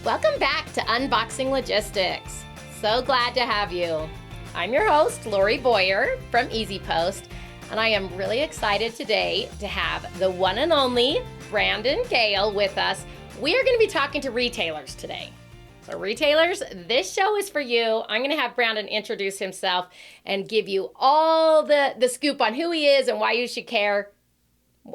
Welcome back to Unboxing Logistics. So glad to have you. I'm your host, Lori Boyer from EasyPost, and I am really excited today to have the one and only Brandan Gale with us. We are going to be talking to retailers today. So retailers, this show is for you. I'm going to have Brandan introduce himself and give you all the scoop on who he is and why you should care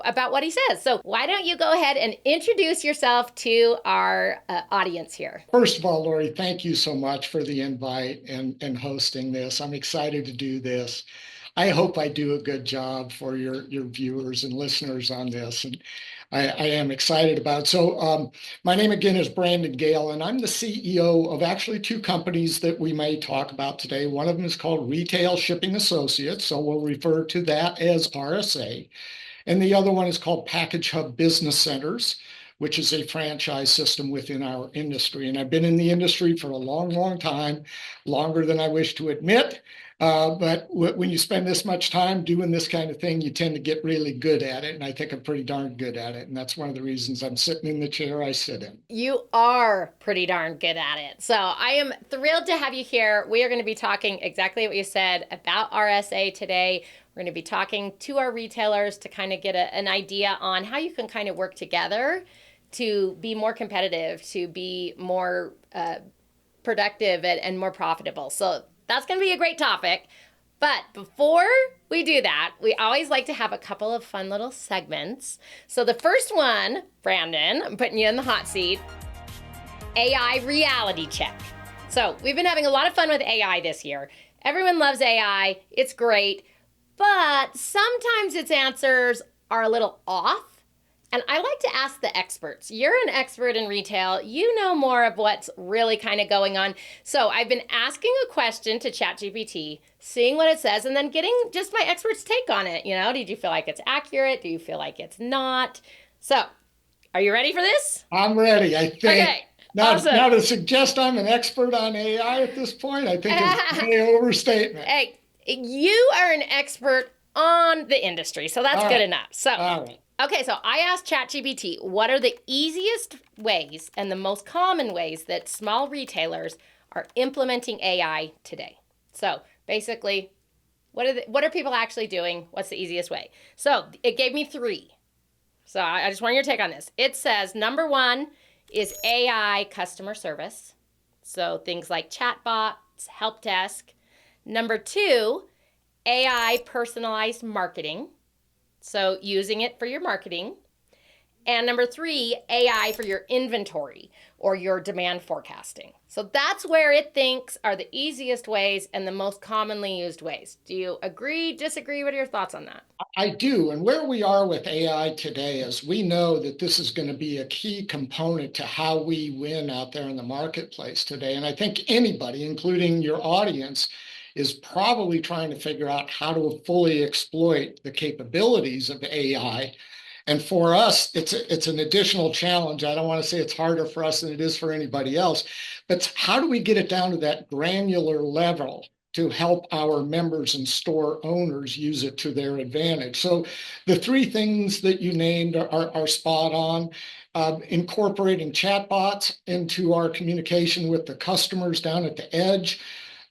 about what he says. So why don't you go ahead and introduce yourself to our audience here? First of all, Lori, thank you so much for the invite and hosting this. I'm excited to do this. I hope I do a good job for your viewers and listeners on this. And I am excited about it. So my name again is Brandan Gale, and I'm the CEO of actually two companies that we may talk about today. One of them is called Retail Shipping Associates, so we'll refer to that as RSA. And the other one is called Package Hub Business Centers, which is a franchise system within our industry. And I've been in the industry for a long, long time, longer than I wish to admit. But when you spend this much time doing this kind of thing, you tend to get really good at it. And I think I'm pretty darn good at it. And that's one of the reasons I'm sitting in the chair I sit in. You are pretty darn good at it. So I am thrilled to have you here. We are going to be talking exactly what you said about RSA today. We're going to be talking to our retailers to kind of get an idea on how you can kind of work together to be more competitive, to be more productive and more profitable. So that's going to be a great topic. But before we do that, we always like to have a couple of fun little segments. So the first one, Brandan, I'm putting you in the hot seat, AI reality check. So we've been having a lot of fun with AI this year. Everyone loves AI. It's great. But sometimes its answers are a little off. And I like to ask the experts. You're an expert in retail. You know more of what's really kind of going on. So I've been asking a question to ChatGPT, seeing what it says, and then getting just my expert's take on it. You know, did you feel like it's accurate? Do you feel like it's not? So are you ready for this? I'm ready, I think. Okay. Now, Awesome. Now to suggest I'm an expert on AI at this point, I think is an overstatement. Hey, you are an expert on the industry, so that's good enough. So, okay, so I asked ChatGPT, what are the easiest ways and the most common ways that small retailers are implementing AI today? So basically, what are people actually doing? What's the easiest way? So it gave me three. So I just want your take on this. It says number one is AI customer service. So things like chatbots, help desk. Number two, AI personalized marketing. So using it for your marketing. And number three, AI for your inventory or your demand forecasting. So that's where it thinks are the easiest ways and the most commonly used ways. Do you agree, disagree? What are your thoughts on that? I do. And where we are with AI today is we know that this is going to be a key component to how we win out there in the marketplace today. And I think anybody, including your audience, is probably trying to figure out how to fully exploit the capabilities of AI. And for us, it's an additional challenge. I don't want to say it's harder for us than it is for anybody else, but how do we get it down to that granular level to help our members and store owners use it to their advantage? So the three things that you named are spot on. Incorporating chatbots into our communication with the customers down at the edge,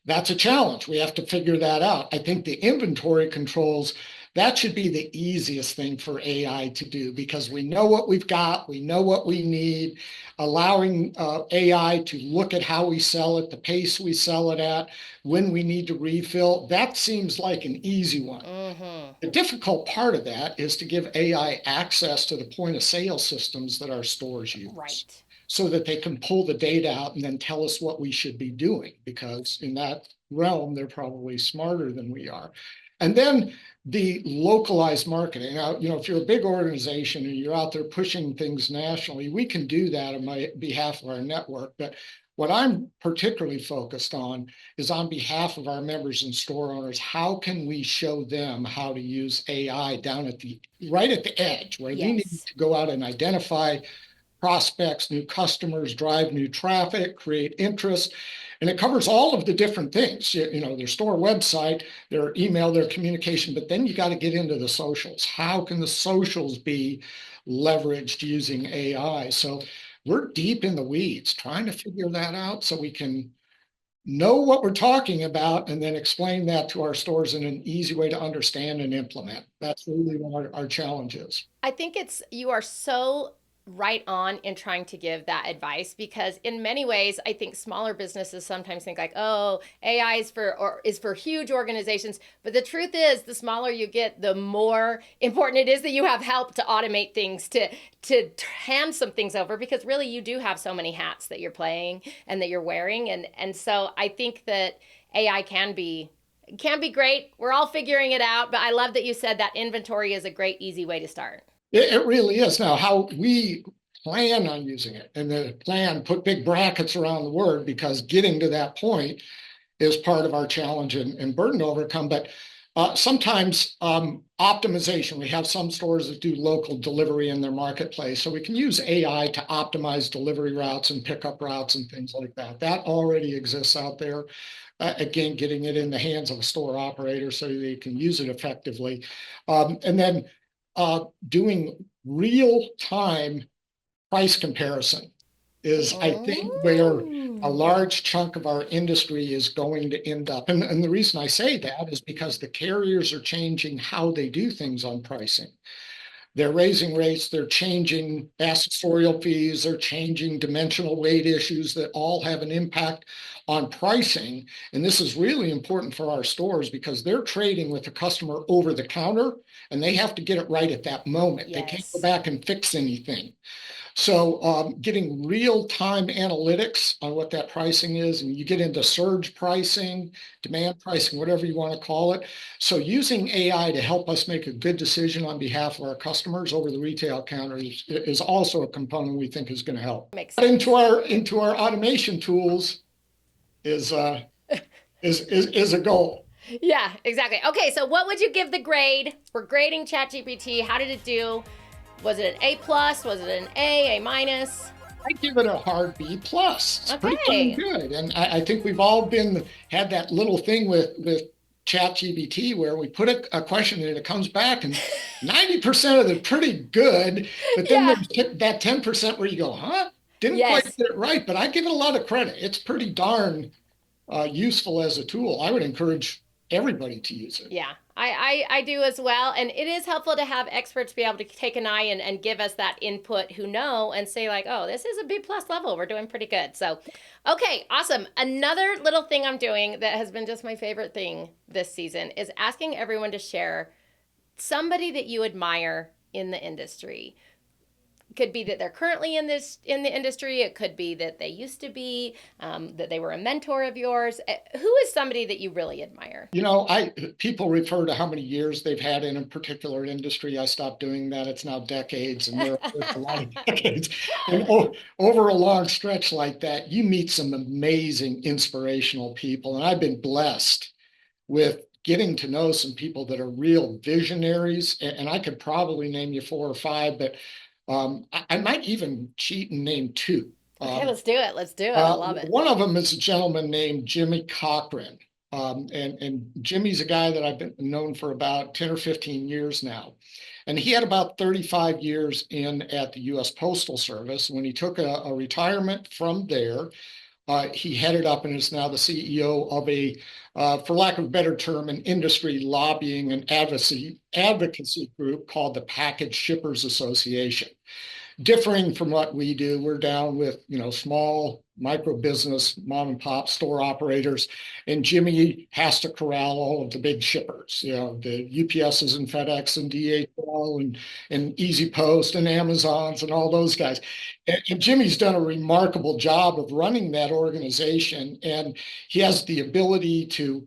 that's a challenge. We have to figure that out. I think the inventory controls, that should be the easiest thing for AI to do because we know what we've got, we know what we need. Allowing AI to look at how we sell it, the pace we sell it at, when we need to refill, that seems like an easy one. Mm-hmm. The difficult part of that is to give AI access to the point of sale systems that our stores use. Right. So that they can pull the data out and then tell us what we should be doing, because in that realm, they're probably smarter than we are. And then the localized marketing. Now, if you're a big organization and you're out there pushing things nationally, we can do that on behalf of our network. But what I'm particularly focused on is on behalf of our members and store owners, how can we show them how to use AI down right at the edge where they need to go out and identify prospects, new customers, drive new traffic, create interest. And it covers all of the different things, their store website, their email, their communication, but then you got to get into the socials. How can the socials be leveraged using AI? So we're deep in the weeds trying to figure that out so we can know what we're talking about and then explain that to our stores in an easy way to understand and implement. That's really what our challenge is. I think it's you are so right on in trying to give that advice because in many ways I think smaller businesses sometimes think like, oh, AI is for huge organizations, but the truth is the smaller you get, the more important it is that you have help to automate things, to hand some things over, because really you do have so many hats that you're playing and that you're wearing, and so I think that AI can be great. We're all figuring it out, but I love that you said that inventory is a great, easy way to start. It really is. Now, how we plan on using it, and the plan, put big brackets around the word, because getting to that point is part of our challenge and burden to overcome. But sometimes optimization, we have some stores that do local delivery in their marketplace. So we can use AI to optimize delivery routes and pickup routes and things like that. That already exists out there. Again, getting it in the hands of a store operator so they can use it effectively. And then doing real time price comparison is, I think, where a Oh, large chunk of our industry is going to end up. And the reason I say that is because the carriers are changing how they do things on pricing. They're raising rates, they're changing accessorial fees, they're changing dimensional weight issues that all have an impact on pricing. And this is really important for our stores because they're trading with the customer over the counter and they have to get it right at that moment. They can't go yes. back and fix anything. So getting real-time analytics on what that pricing is, and you get into surge pricing, demand pricing, whatever you want to call it. So using AI to help us make a good decision on behalf of our customers over the retail counter is also a component we think is going to help. Makes But sense. into our automation tools is is a goal. Yeah, exactly. Okay, so what would you give the grade? We're grading ChatGPT. How did it do? Was it an A plus? Was it an A minus? I give it a hard B plus. It's pretty darn Okay. good, and I think we've all been had that little thing with ChatGPT where we put a question in and it comes back and 90% of it pretty good, but then Yeah. there's that 10% where you go, huh? Didn't quite Yes. get it right, but I give it a lot of credit. It's pretty darn useful as a tool. I would encourage everybody to use it. Yeah, I do as well. And it is helpful to have experts be able to take an eye and give us that input who know and say, like, oh, this is a B plus level. We're doing pretty good. So, okay, awesome. Another little thing I'm doing that has been just my favorite thing this season is asking everyone to share somebody that you admire in the industry. It could be that they're currently in the industry. It could be that they used to be, that they were a mentor of yours. Who is somebody that you really admire? You know, I people refer to how many years they've had in a particular industry. I stopped doing that. It's now decades, and there are a lot of decades. And over a long stretch like that, you meet some amazing, inspirational people. And I've been blessed with getting to know some people that are real visionaries. And I could probably name you four or five, but I might even cheat and name two. Okay, Um, let's do it. Let's do it. I love it. One of them is a gentleman named Jimmy Cochran. And Jimmy's a guy that I've been known for about 10 or 15 years now. And he had about 35 years in at the US Postal Service. When he took a retirement from there, he headed up and is now the CEO of for lack of a better term, an industry lobbying and advocacy group called the Package Shippers Association. Differing from what we do, we're down with, small micro business, mom and pop store operators, and Jimmy has to corral all of the big shippers, the UPSs and FedEx and DHL and Easy Post and Amazons and all those guys. And Jimmy's done a remarkable job of running that organization, and he has the ability to,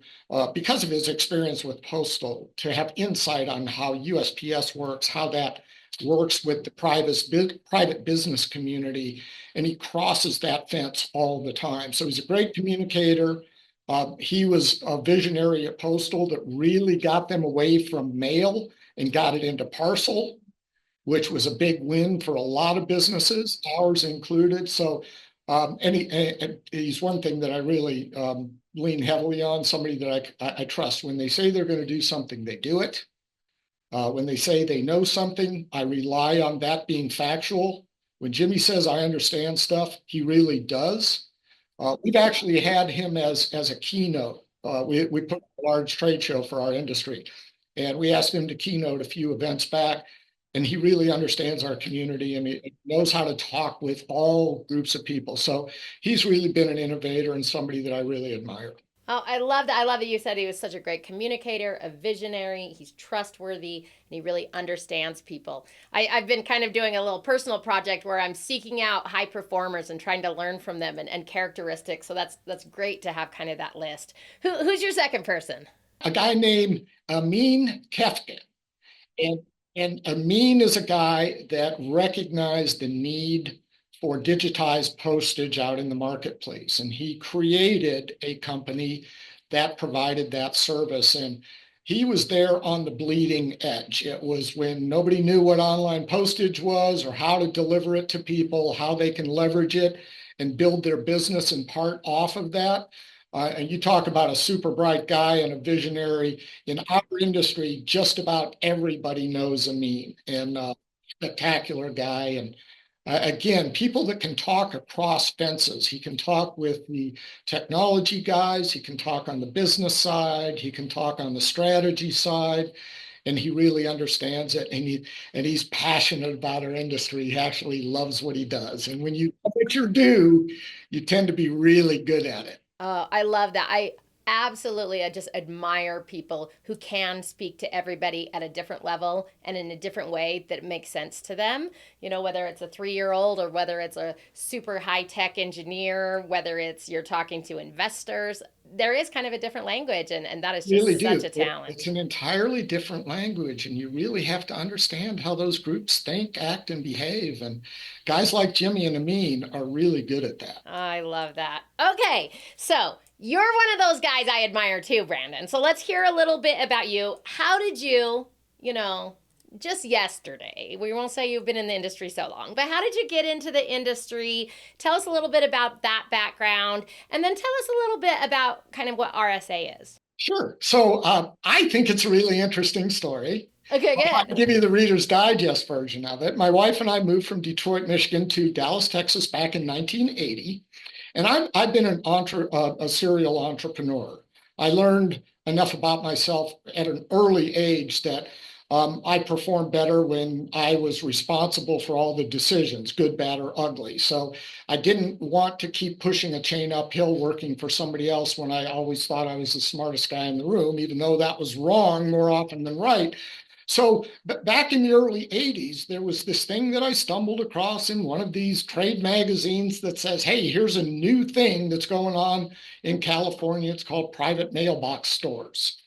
because of his experience with Postal, to have insight on how USPS works, how that works with the private business community, and he crosses that fence all the time. So he's a great communicator. He was a visionary at Postal that really got them away from mail and got it into parcel, which was a big win for a lot of businesses, ours included. So, and he's one thing that I really lean heavily on, somebody that I trust. When they say they're going to do something, they do it. When they say they know something, I rely on that being factual. When Jimmy says I understand stuff, he really does. We've actually had him as a keynote. We put a large trade show for our industry, and we asked him to keynote a few events back. And he really understands our community and he knows how to talk with all groups of people. So he's really been an innovator and somebody that I really admire. Oh, I love that. I love that you said he was such a great communicator, a visionary. He's trustworthy, and he really understands people. I've been kind of doing a little personal project where I'm seeking out high performers and trying to learn from them and characteristics. So that's great to have kind of that list. Who's your second person? A guy named Amin Kefkin. And, and Amin is a guy that recognized the need for digitized postage out in the marketplace. And he created a company that provided that service. And he was there on the bleeding edge. It was when nobody knew what online postage was or how to deliver it to people, how they can leverage it and build their business in part off of that. And you talk about a super bright guy and a visionary. In our industry, just about everybody knows Amin and spectacular guy. And again, people that can talk across fences. He can talk with the technology guys. He can talk on the business side. He can talk on the strategy side. And he really understands it. And he's passionate about our industry. He actually loves what he does. And when you love what you do, you tend to be really good at it. I love that. I just admire people who can speak to everybody at a different level and in a different way that makes sense to them. You know, whether it's a 3 year old or whether it's a super high tech engineer, whether it's you're talking to investors, there is kind of a different language, and that is Really just do. such a It's talent. an entirely different language, and you really have to understand how those groups think, act, and behave. And guys like Jimmy and Amin are really good at that. I love that. Okay, so you're one of those guys I admire too, Brandon. So let's hear a little bit about you. How did you, you know, just yesterday, we won't say you've been in the industry so long, but how did you get into the industry? Tell us a little bit about that background, and then tell us a little bit about kind of what RSA is. Sure. So I think it's a really interesting story. Okay, I'll good. give you the Reader's Digest version of it. My wife and I moved from Detroit, Michigan to Dallas, Texas back in 1980. And I've been a serial entrepreneur. I learned enough about myself at an early age that I performed better when I was responsible for all the decisions, good, bad, or ugly. So I didn't want to keep pushing a chain uphill working for somebody else when I always thought I was the smartest guy in the room, even though that was wrong more often than right. So back in the early 80s, there was this thing that I stumbled across in one of these trade magazines that says, hey, here's a new thing that's going on in California. It's called private mailbox stores.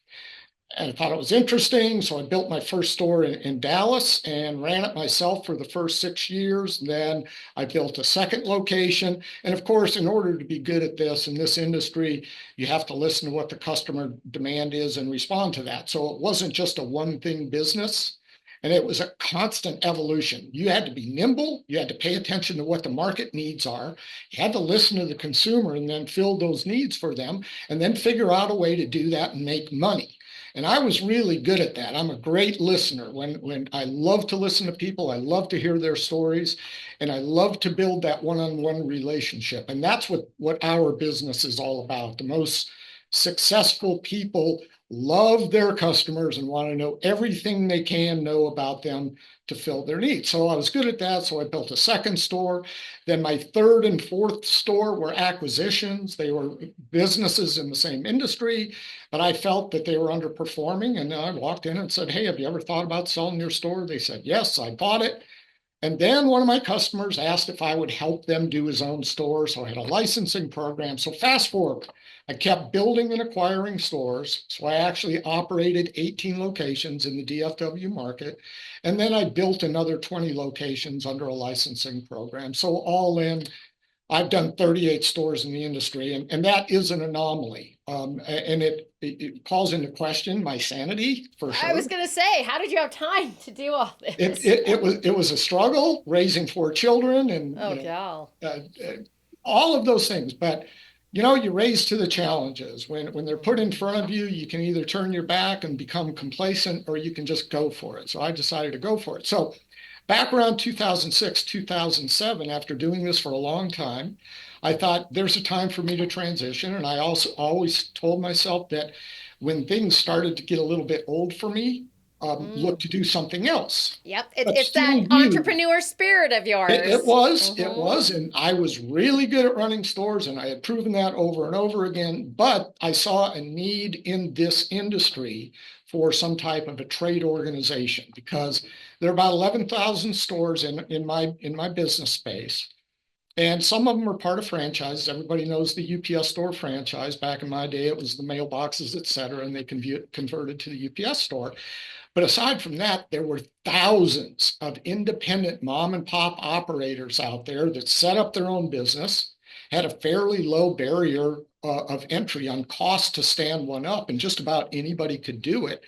And I thought it was interesting. So I built my first store in Dallas and ran it myself for the first 6 years. Then I built a second location. And of course, in order to be good at this in this industry, you have to listen to what the customer demand is and respond to that. So it wasn't just a one thing business. And it was a constant evolution. You had to be nimble. You had to pay attention to what the market needs are. You had to listen to the consumer and then fill those needs for them and then figure out a way to do that and make money. And I was really good at that. I'm a great listener. When I love to listen to people, I love to hear their stories, and I love to build that one-on-one relationship. And that's what our business is all about. The most successful people love their customers and want to know everything they can know about them to fill their needs. So I was good at that. So I built a second store. Then my third and fourth store were acquisitions. They were businesses in the same industry, but I felt that they were underperforming. And I walked in and said, hey, have you ever thought about selling your store? They said, yes, I bought it. And then one of my customers asked if I would help them do his own store. So I had a licensing program. So fast forward, I kept building and acquiring stores. So I actually operated 18 locations in the DFW market. And then I built another 20 locations under a licensing program. So all in, I've done 38 stores in the industry, and that is an anomaly. And it calls into question my sanity for I sure. was gonna say, how did you have time to do all It, this? it, it was it was a struggle raising four children and Oh, gal. all of those things. But you raise to the challenges. When they're put in front of you, you can either turn your back and become complacent or you can just go for it. So I decided to go for it. So back around 2006, 2007, after doing this for a long time, I thought there's a time for me to transition. And I also always told myself that when things started to get a little bit old for me, Mm. look to do something else, Yep, but it's that still you. entrepreneur spirit of It yours. was, it Hmm. was, and I was really good at running stores, and I had proven that over and over again. But I saw a need in this industry for some type of a trade organization because there are about 11,000 stores in my business space, and some of them are part of franchises. Everybody knows the UPS store franchise. Back in my day, it was the mailboxes, et cetera, and they converted to the UPS store. But aside from that, there were thousands of independent mom and pop operators out there that set up their own business, had a fairly low barrier of entry on cost to stand one up, and just about anybody could do it.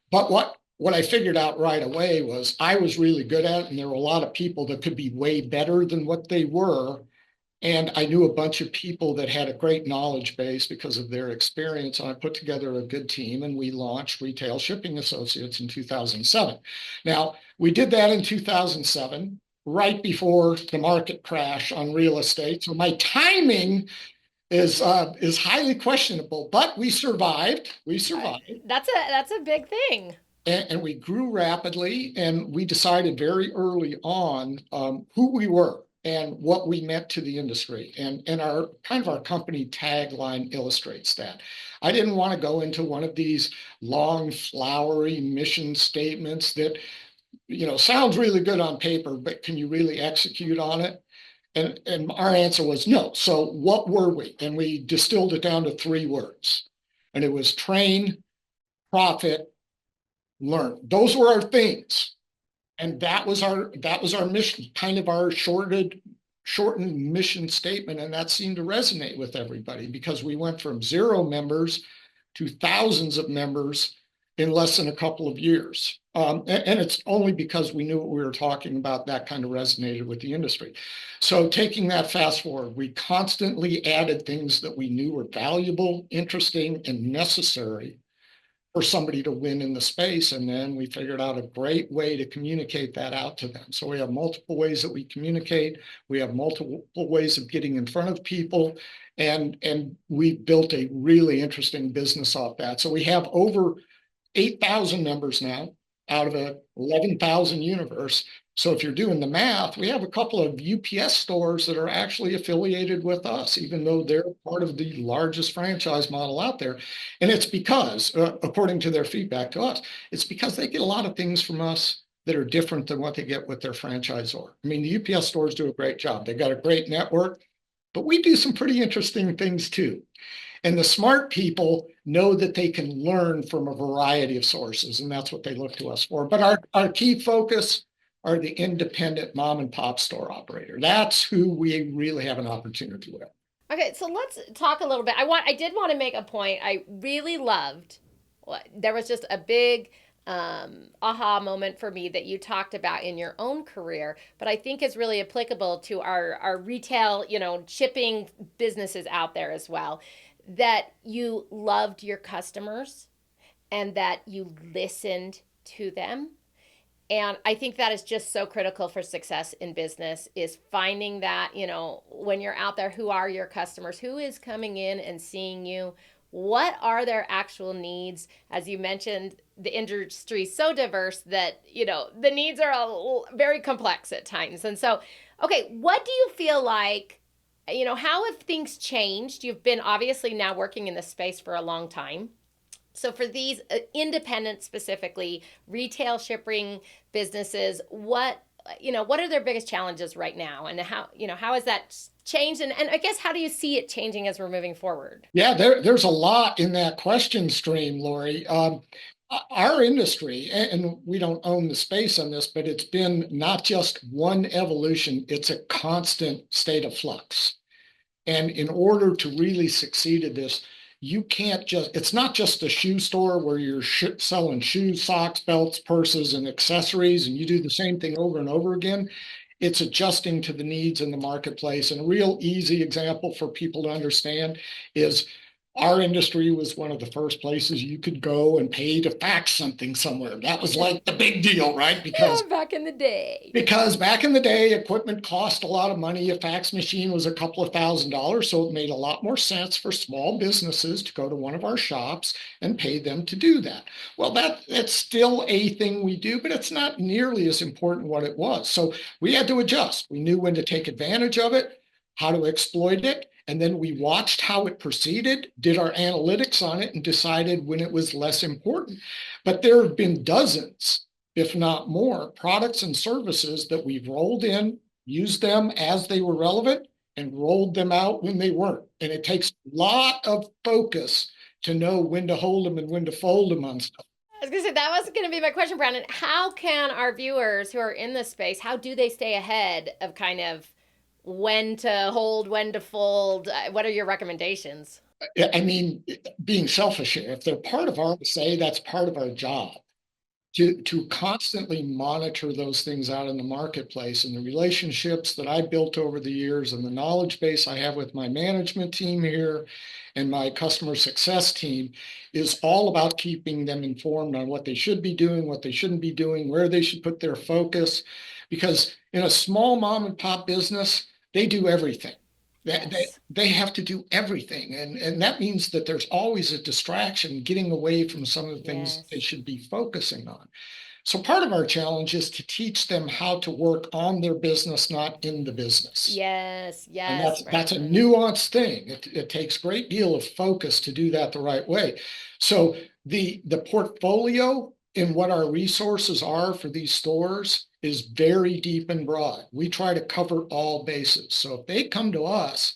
But what I figured out right away was I was really good at it, and there were a lot of people that could be way better than what they were. And I knew a bunch of people that had a great knowledge base because of their experience. And I put together a good team and we launched Retail Shipping Associates in 2007. Now, we did that in 2007, right before the market crash on real estate. So my timing is highly questionable, but we survived. We Uh, survived that's a big thing. and we grew rapidly, and we decided very early on who we were and what we meant to the industry. And our kind of our company tagline illustrates that. I didn't want to go into one of these long, flowery mission statements that, sounds really good on paper, but can you really execute on it? And our answer was no. So what were we? And we distilled it down to three words. And it was train, profit, learn. Those were our things. And that was our mission, kind of our shortened mission statement. And that seemed to resonate with everybody because we went from 0 members to thousands of members in less than a couple of years. And it's only because we knew what we were talking about that kind of resonated with the industry. So taking that fast forward, we constantly added things that we knew were valuable, interesting, and necessary for somebody to win in the space. And then we figured out a great way to communicate that out to them. So we have multiple ways that we communicate. We have multiple ways of getting in front of people. And we built a really interesting business off that. So we have over 8,000 members now out of a 11,000 universe. So if you're doing the math, we have a couple of UPS stores that are actually affiliated with us, even though they're part of the largest franchise model out there. And it's because, according to their feedback to us, it's because they get a lot of things from us that are different than what they get with their franchisor. I mean, the UPS stores do a great job. They've got a great network, but we do some pretty interesting things too. And the smart people know that they can learn from a variety of sources, and that's what they look to us for. But our key focus are the independent mom and pop store operator. That's who we really have an opportunity with. Okay, so let's talk a little bit. I did want to make a point. I really loved. There was just a big aha moment for me that you talked about in your own career, but I think is really applicable to our retail, shipping businesses out there as well. That you loved your customers and that you listened to them. And I think that is just so critical for success in business is finding that, when you're out there, who are your customers? Who is coming in and seeing you? What are their actual needs? As you mentioned, the industry is so diverse that, the needs are very complex at times. And so, okay, what do you feel like, how have things changed? You've been obviously now working in this space for a long time. So for these independent, specifically retail shipping businesses, what are their biggest challenges right now, and how has that changed, and I guess how do you see it changing as we're moving forward? Yeah, there's a lot in that question stream, Lori. Our industry, and we don't own the space on this, but it's been not just one evolution, it's a constant state of flux. And in order to really succeed at this, you can't just, it's not just a shoe store where you're selling shoes, socks, belts, purses, and accessories, and you do the same thing over and over again. It's adjusting to the needs in the marketplace. And a real easy example for people to understand is Our industry was one of the first places you could go and pay to fax something somewhere. That was like the big deal, right? Yeah, back in the day. Because back in the day, equipment cost a lot of money. A fax machine was a couple of $1,000s, so it made a lot more sense for small businesses to go to one of our shops and pay them to do that. Well, that's still a thing we do, but it's not nearly as important what it was. So we had to adjust. We knew when to take advantage of it, how to exploit it, and then we watched how it proceeded, did our analytics on it, and decided when it was less important. But there have been dozens, if not more, products and services that we've rolled in, used them as they were relevant, and rolled them out when they weren't. And it takes a lot of focus to know when to hold them and when to fold them on stuff. I was gonna say that was gonna be my question, Brandon. How can our viewers who are in this space, how do they stay ahead of kind of when to hold, when to fold? What are your recommendations? I mean, being selfish here, if they're part of RSA, that's part of our job. To constantly monitor those things out in the marketplace and the relationships that I built over the years and the knowledge base I have with my management team here and my customer success team is all about keeping them informed on what they should be doing, what they shouldn't be doing, where they should put their focus. Because in a small mom and pop business, they do everything. Yes. They have to do everything. And that means that there's always a distraction getting away from some of the things they Yes. should be focusing on. So part of our challenge is to teach them how to work on their business, not in the business. Yes. And Yes, that's a Brandon. nuanced thing. It takes a great deal of focus to do that the right way. So the portfolio in what our resources are for these stores is very deep and broad. We try to cover all bases. So if they come to us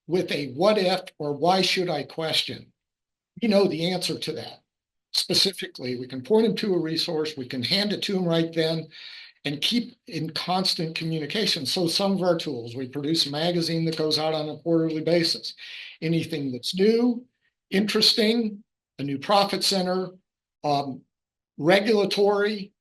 with a what if or why should I question, we know the answer to that. Specifically, we can point them to a resource, we can hand it to them right then, and keep in constant communication. So some of our tools, we produce a magazine that goes out on a quarterly basis. Anything that's new, interesting, a new profit center, um, regulatory,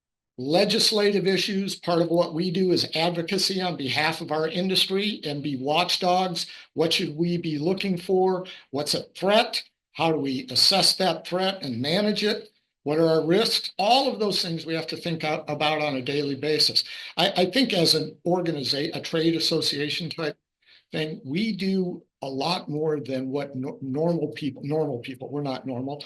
legislative issues. Part of what we do is advocacy on behalf of our industry and be watchdogs. What should we be looking for? What's a threat? How do we assess that threat and manage it? What are our risks? All of those things we have to think about on a daily basis. I think as an organization, a trade association type thing, we do a lot more than what normal people, we're not normal,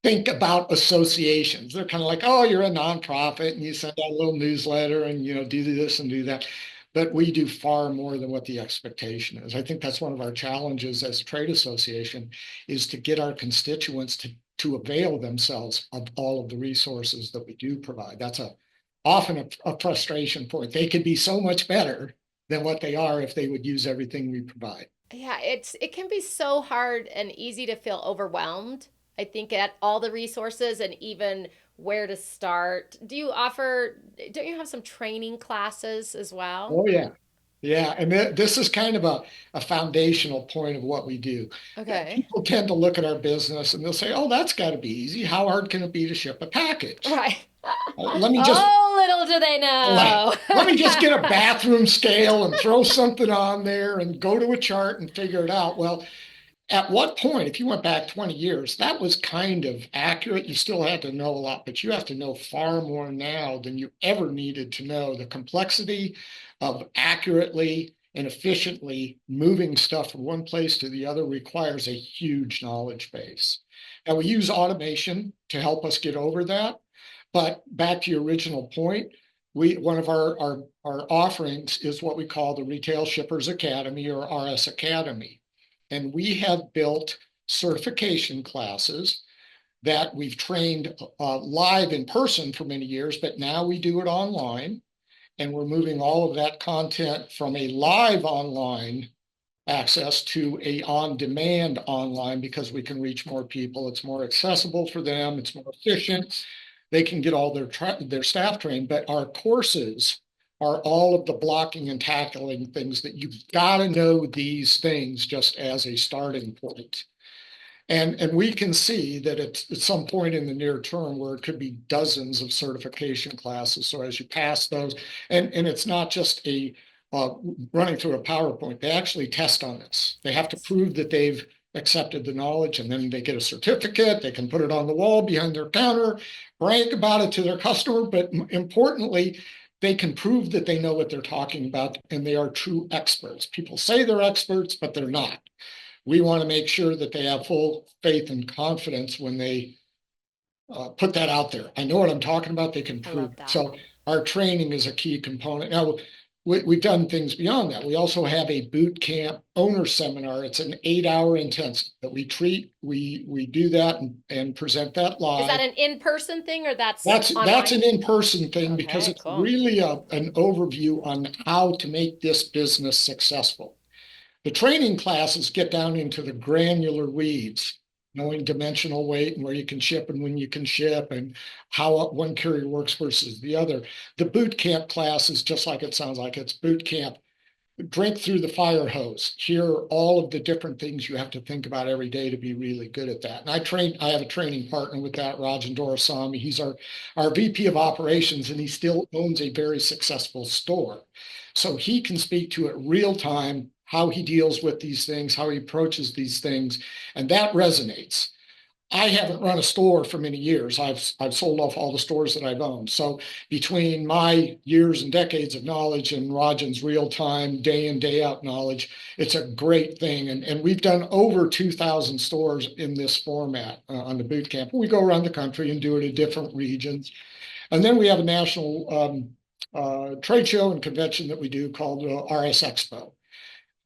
think about associations. They're kind of like, oh, you're a nonprofit and you send out a little newsletter and do this and do that. But we do far more than what the expectation is. I think that's one of our challenges as a trade association is to get our constituents to avail themselves of all of the resources that we do provide. That's often a frustration point. They could be so much better than what they are if they would use everything we provide. Yeah, it can be so hard and easy to feel overwhelmed. I think at all the resources and even where to start. Don't you have some training classes as well? Oh yeah. Yeah, and this is kind of a foundational point of what we do. Okay. People tend to look at our business and they'll say, "Oh, that's got to be easy. How hard can it be to ship a package?" Right. Let me just Oh, little do they let, know. let me just get a bathroom scale and throw something on there and go to a chart and figure it out. Well, at what point, if you went back 20 years, that was kind of accurate. You still had to know a lot, but you have to know far more now than you ever needed to know. The complexity of accurately and efficiently moving stuff from one place to the other requires a huge knowledge base. And we use automation to help us get over that. But back to your original point, one of our offerings is what we call the Retail Shippers Academy or RS Academy. And we have built certification classes that we've trained live in person for many years, but now we do it online. And we're moving all of that content from a live online access to a on-demand online because we can reach more people. It's more accessible for them. It's more efficient. They can get all their staff trained, but our courses are all of the blocking and tackling things that you've got to know these things just as a starting point. And we can see that at some point in the near term where it could be dozens of certification classes. So as you pass those, and it's not just a running through a PowerPoint, they actually test on this. They have to Yes. prove that they've accepted the knowledge, and then they get a certificate. They can put it on the wall behind their counter, brag about it to their customer, but importantly, they can prove that they know what they're talking about and they are true experts. People say they're experts, but they're not. We want to make sure that they have full faith and confidence when they put that out there. I know what I'm talking about. They can I prove love it. that. So our training is a key component. Now, we've done things beyond that. We also have a boot camp owner seminar. It's an 8-hour intensive that we treat. We do that and present that Is that live. an in-person thing or that's That's online? an in-person thing because Okay, it's cool. really an overview on how to make this business successful. The training classes get down into the granular weeds, knowing dimensional weight and where you can ship and when you can ship and how one carrier works versus the other. The boot camp class is just like it sounds like. It's boot camp. Drink through the fire hose. Hear all of the different things you have to think about every day to be really good at that. And I have a training partner with that, Rajan Dorasamy. He's our VP of operations, and he still owns a very successful store. So he can speak to it real time, how he deals with these things, how he approaches these things, and that resonates. I haven't run a store for many years. I've sold off all the stores that I've owned. So between my years and decades of knowledge and Rajan's real time, day in, day out knowledge, it's a great thing. And we've done over 2,000 stores in this format on the boot camp. We go around the country and do it in different regions. And then we have a national trade show and convention that we do called RS Expo.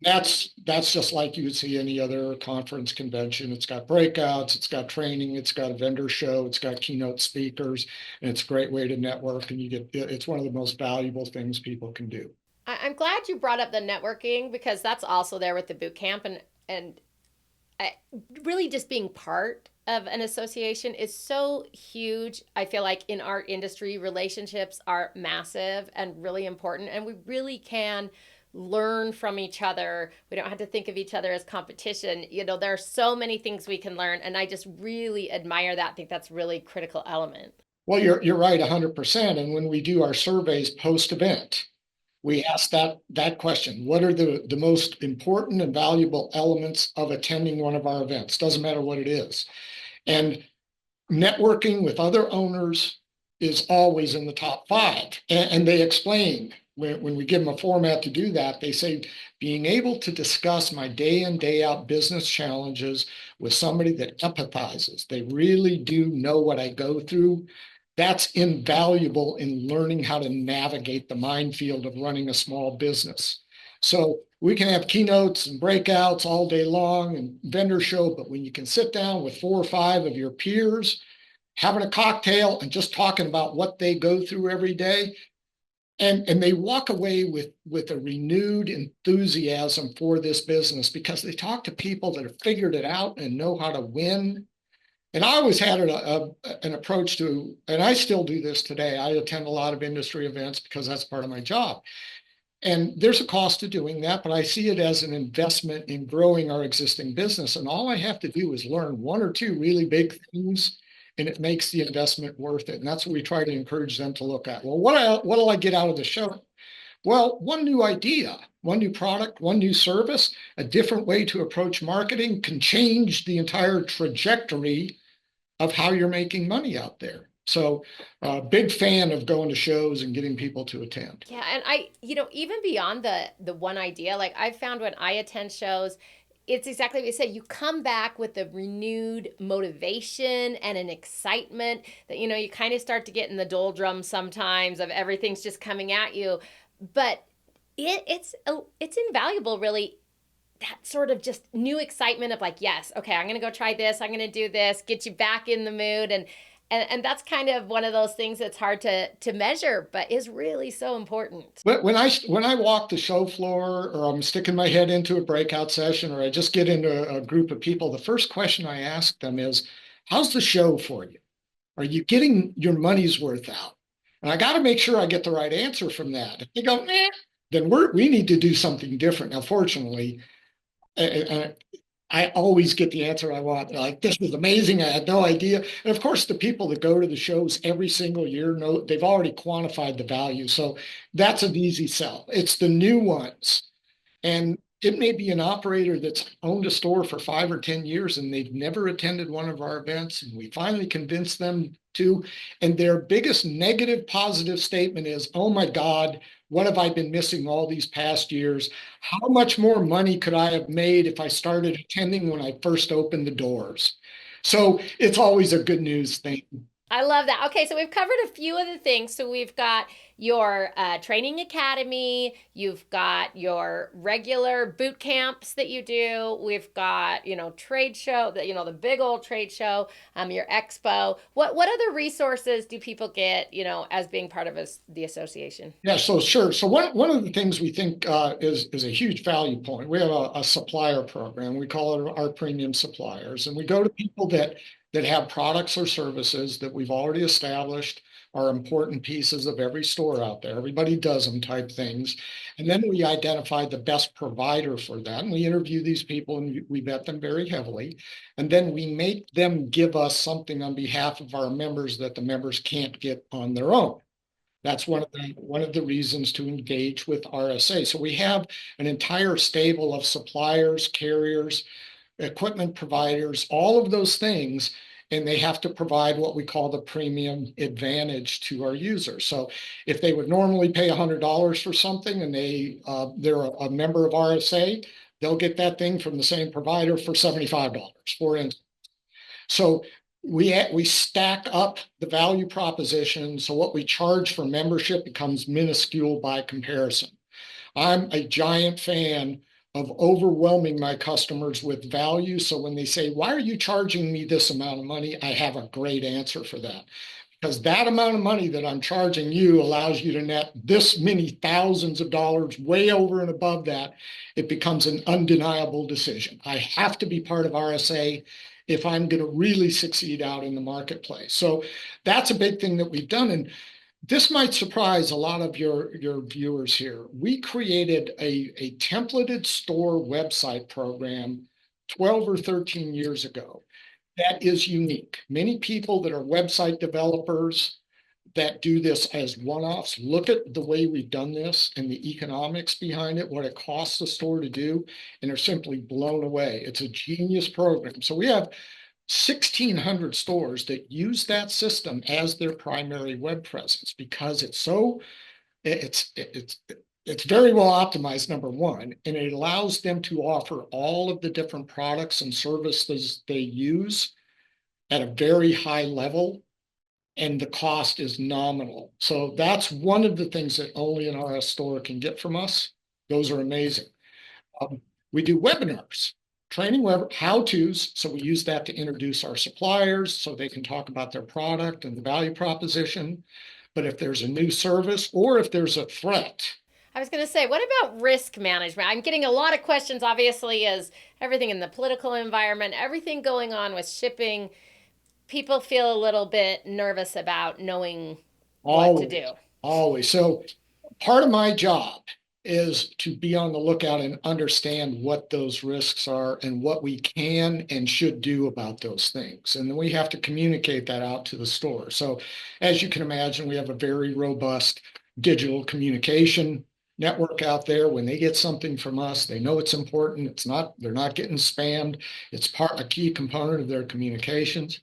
That's just like you would see any other conference convention. It's got breakouts, it's got training, it's got a vendor show, it's got keynote speakers, and it's a great way to network. And it's one of the most valuable things people can do. I'm glad you brought up the networking because that's also there with the boot camp and I, really just being part of an association is so huge. I feel like in our industry, relationships are massive and really important, and we really can learn from each other. We don't have to think of each other as competition. There are so many things we can learn, and I just really admire that. I think that's really critical element. Well, you're right 100%. And when we do our surveys post event, we ask that question. What are the most important and valuable elements of attending one of our events? Doesn't matter what it is. And networking with other owners is always in the top 5. And they explain when we give them a format to do that, they say being able to discuss my day in, day out business challenges with somebody that empathizes. They really do know what I go through. That's invaluable in learning how to navigate the minefield of running a small business. So we can have keynotes and breakouts all day long and vendor show, but when you can sit down with 4 or 5 of your peers, having a cocktail and just talking about what they go through every day, and they walk away with a renewed enthusiasm for this business because they talk to people that have figured it out and know how to win. And I always had an approach to, and I still do this today. I attend a lot of industry events because that's part of my job. And there's a cost to doing that, but I see it as an investment in growing our existing business. And all I have to do is learn 1 or 2 really big things, and it makes the investment worth it. And that's what we try to encourage them to look at. Well, what'll I get out of the show? Well, one new idea, one new product, one new service, a different way to approach marketing can change the entire trajectory of how you're making money out there. So, big fan of going to shows and getting people to attend. Yeah, and even beyond the one idea, like I've found when I attend shows, it's exactly what you said. You come back with a renewed motivation and an excitement that you kind of start to get in the doldrums sometimes of everything's just coming at you, but it's invaluable, really. That sort of just new excitement of like, yes, okay, I'm gonna go try this, I'm gonna do this, get you back in the mood, and that's kind of one of those things that's hard to measure, but is really so important. But when I walk the show floor, or I'm sticking my head into a breakout session, or I just get into a group of people, the first question I ask them is, "How's the show for you? Are you getting your money's worth out?" And I got to make sure I get the right answer from that. If they go, then we need to do something different. Now, fortunately, I always get the answer I want. They're like, this was amazing. I had no idea. And of course, the people that go to the shows every single year know they've already quantified the value. So that's an easy sell. It's the new ones. And it may be an operator that's owned a store for 5 or 10 years and they've never attended one of our events. And we finally convinced them to. And their biggest negative positive statement is, oh my God, what have I been missing all these past years? How much more money could I have made if I started attending when I first opened the doors? So it's always a good news thing. I love that. Okay, so we've covered a few of the things. So we've got your training academy, you've got your regular boot camps that you do, we've got trade show, the big old trade show, your expo. What other resources do people get as being part of the association? Yeah, so sure. So one of the things we think is a huge value point. We have a supplier program. We call it our premium suppliers, and we go to people that have products or services that we've already established are important pieces of every store out there. Everybody does them type things, and then we identify the best provider for that. And we interview these people and we vet them very heavily, and then we make them give us something on behalf of our members that the members can't get on their own. That's one of the reasons to engage with RSA. So we have an entire stable of suppliers, carriers, equipment providers, all of those things, and they have to provide what we call the premium advantage to our users. So if they would normally pay $100 for something and they're a member of RSA, they'll get that thing from the same provider for $75, for instance. So we stack up the value proposition. So what we charge for membership becomes minuscule by comparison. I'm a giant fan of overwhelming my customers with value. So when they say, why are you charging me this amount of money? I have a great answer for that. Because that amount of money that I'm charging you allows you to net this many thousands of dollars way over and above that. It becomes an undeniable decision. I have to be part of RSA if I'm going to really succeed out in the marketplace. So that's a big thing that we've done. And this might surprise a lot of your viewers here. We created a templated store website program 12 or 13 years ago that is unique. Many people that are website developers that do this as one-offs look at the way we've done this and the economics behind it, what it costs the store to do, and are simply blown away. It's a genius program. So we have 1,600 stores that use that system as their primary web presence because it's very well optimized, number one, and it allows them to offer all of the different products and services they use at a very high level, and the cost is nominal. So that's one of the things that only an RS store can get from us. Those are amazing. We do webinars, training web how-tos. So we use that to introduce our suppliers so they can talk about their product and the value proposition. But if there's a new service or if there's a threat, I was going to say, what about risk management? I'm getting a lot of questions, obviously, as everything in the political environment, everything going on with shipping, people feel a little bit nervous about knowing what to always, do. always. So part of my job is to be on the lookout and understand what those risks are and what we can and should do about those things. And then we have to communicate that out to the store. So as you can imagine, we have a very robust digital communication network out there. When they get something from us, they know it's important. They're not getting spammed. It's a key component of their communications.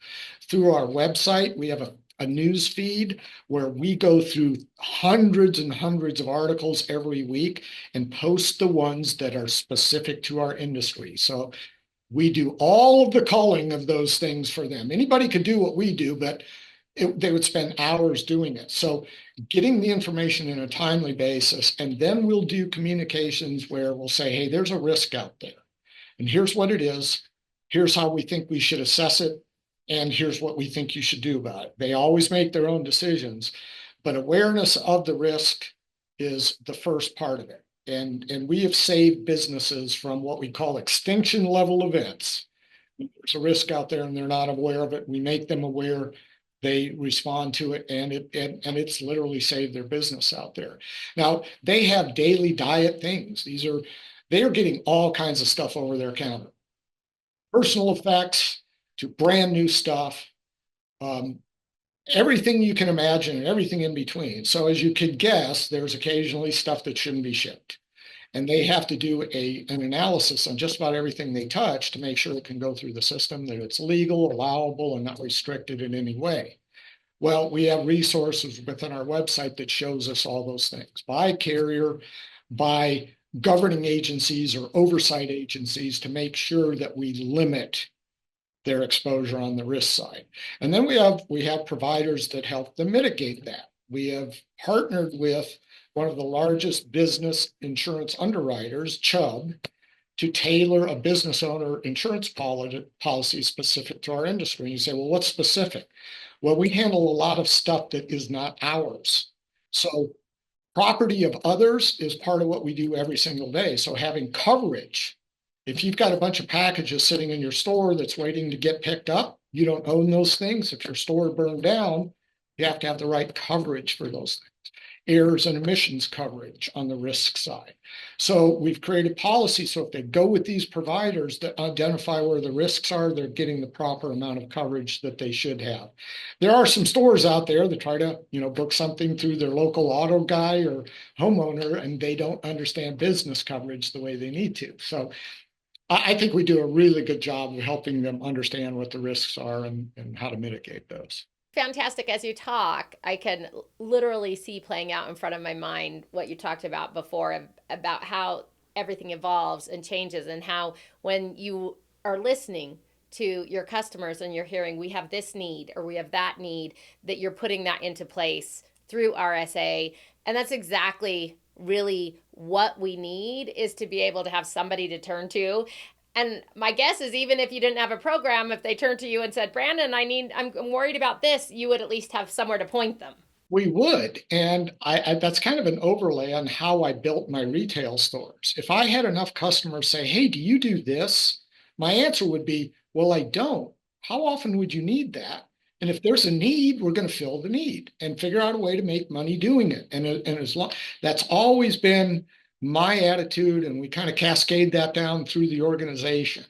Through our website, we have a news feed where we go through hundreds and hundreds of articles every week and post the ones that are specific to our industry. So we do all of the culling of those things for them. Anybody could do what we do, but they would spend hours doing it. So getting the information in a timely basis, and then we'll do communications where we'll say, hey, there's a risk out there, and here's what it is. Here's how we think we should assess it. And here's what we think you should do about it. They always make their own decisions, but awareness of the risk is the first part of it. And we have saved businesses from what we call extinction level events. There's a risk out there and they're not aware of it. We make them aware. They respond to it, and it's literally saved their business out there. Now they have daily diet things. They are getting all kinds of stuff over their counter, personal effects to brand new stuff, everything you can imagine and everything in between. So as you could guess, there's occasionally stuff that shouldn't be shipped. And they have to do an analysis on just about everything they touch to make sure it can go through the system, that it's legal, allowable, and not restricted in any way. Well, we have resources within our website that shows us all those things by carrier, by governing agencies or oversight agencies to make sure that we limit their exposure on the risk side. And then we have providers that help them mitigate that. We have partnered with one of the largest business insurance underwriters, Chubb, to tailor a business owner insurance policy specific to our industry. You say, well, what's specific? Well, we handle a lot of stuff that is not ours. So property of others is part of what we do every single day. So having coverage, if you've got a bunch of packages sitting in your store that's waiting to get picked up, you don't own those things. If your store burned down, you have to have the right coverage for those things. Errors and emissions coverage on the risk side. So we've created policy so if they go with these providers that identify where the risks are, they're getting the proper amount of coverage that they should have. There are some stores out there that try to, book something through their local auto guy or homeowner, and they don't understand business coverage the way they need to. So I think we do a really good job of helping them understand what the risks are and how to mitigate those. Fantastic. As you talk, I can literally see playing out in front of my mind what you talked about before about how everything evolves and changes, and how when you are listening to your customers and you're hearing we have this need or we have that need, that you're putting that into place through RSA. And that's exactly really what we need, is to be able to have somebody to turn to. And my guess is, even if you didn't have a program, if they turned to you and said, Brandon, I'm worried about this, you would at least have somewhere to point them. We would. And that's kind of an overlay on how I built my retail stores. If I had enough customers say, hey, do you do this? My answer would be, well, I don't. How often would you need that? And if there's a need, we're going to fill the need and figure out a way to make money doing it. And as long that's always been my attitude, and we kind of cascade that down through the organization,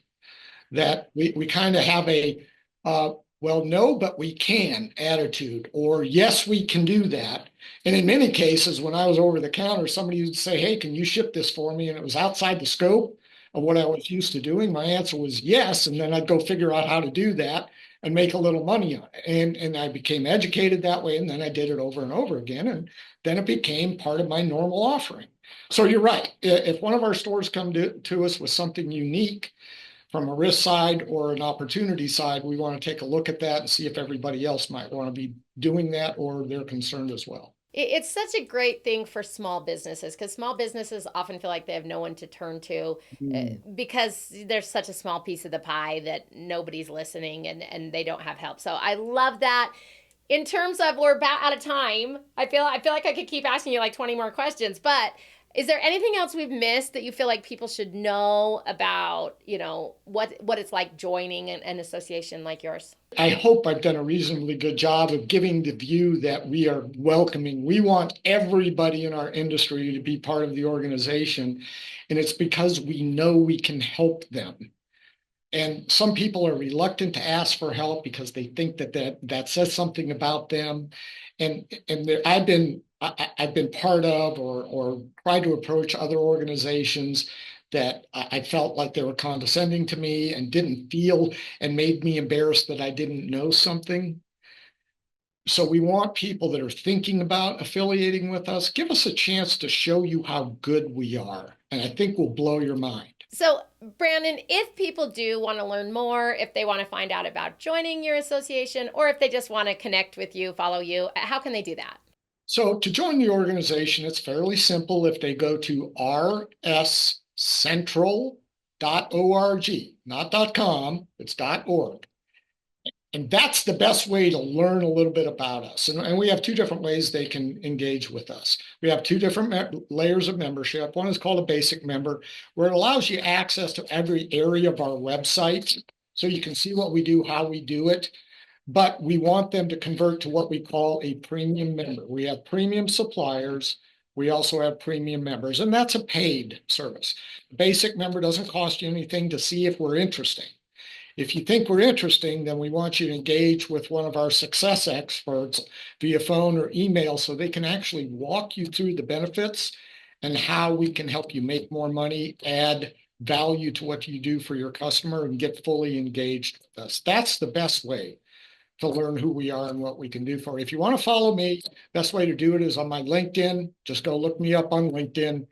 that we kind of have a well, no, but we can attitude, or yes, we can do that. And in many cases, when I was over the counter, somebody would say, hey, can you ship this for me? And it was outside the scope of what I was used to doing. My answer was yes. And then I'd go figure out how to do that and make a little money on it. And I became educated that way. And then I did it over and over again. And then it became part of my normal offering. So you're right. If one of our stores come to us with something unique from a risk side or an opportunity side, we want to take a look at that and see if everybody else might want to be doing that or they're concerned as well. It's such a great thing for small businesses, because small businesses often feel like they have no one to turn to, because there's such a small piece of the pie that nobody's listening, and they don't have help. So I love that. In terms of, we're about out of time. I feel like I could keep asking you like 20 more questions, but is there anything else we've missed that you feel like people should know about, what it's like joining an association like yours? I hope I've done a reasonably good job of giving the view that we are welcoming. We want everybody in our industry to be part of the organization, and it's because we know we can help them. And some people are reluctant to ask for help because they think that says something about them. And I've been part of or tried to approach other organizations that I felt like they were condescending to me and didn't feel and made me embarrassed that I didn't know something. So we want people that are thinking about affiliating with us. Give us a chance to show you how good we are. And I think we'll blow your mind. So, Brandon, if people do want to learn more, if they want to find out about joining your association, or if they just want to connect with you, follow you, how can they do that? So to join the organization, it's fairly simple. If they go to rscentral.org, not .com, it's .org. And that's the best way to learn a little bit about us. And we have two different ways they can engage with us. We have two different layers of membership. One is called a basic member, where it allows you access to every area of our website. So you can see what we do, how we do it. But we want them to convert to what we call a premium member. We have premium suppliers. We also have premium members, and that's a paid service. Basic member doesn't cost you anything to see if we're interesting. If you think we're interesting, then we want you to engage with one of our success experts via phone or email so they can actually walk you through the benefits and how we can help you make more money, add value to what you do for your customer, and get fully engaged with us. That's the best way to learn who we are and what we can do for you. If you want to follow me, best way to do it is on my LinkedIn. Just go look me up on LinkedIn.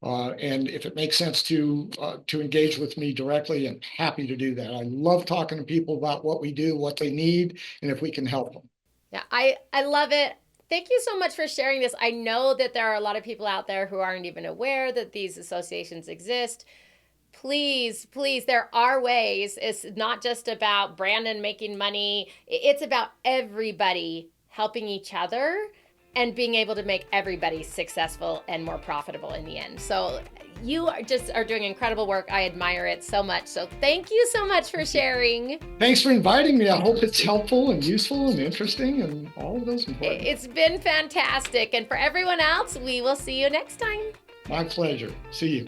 And if it makes sense to engage with me directly, I'm happy to do that. I love talking to people about what we do, what they need, and if we can help them. Yeah, I love it. Thank you so much for sharing this. I know that there are a lot of people out there who aren't even aware that these associations exist. Please, please, there are ways. It's not just about Brandon making money, it's about everybody helping each other and being able to make everybody successful and more profitable in the end. So you are doing incredible work. I admire it so much. So thank you so much for sharing. Thanks for inviting me. I hope it's helpful and useful and interesting and all of those important. It's been fantastic. And for everyone else, we will see you next time. My pleasure. See you.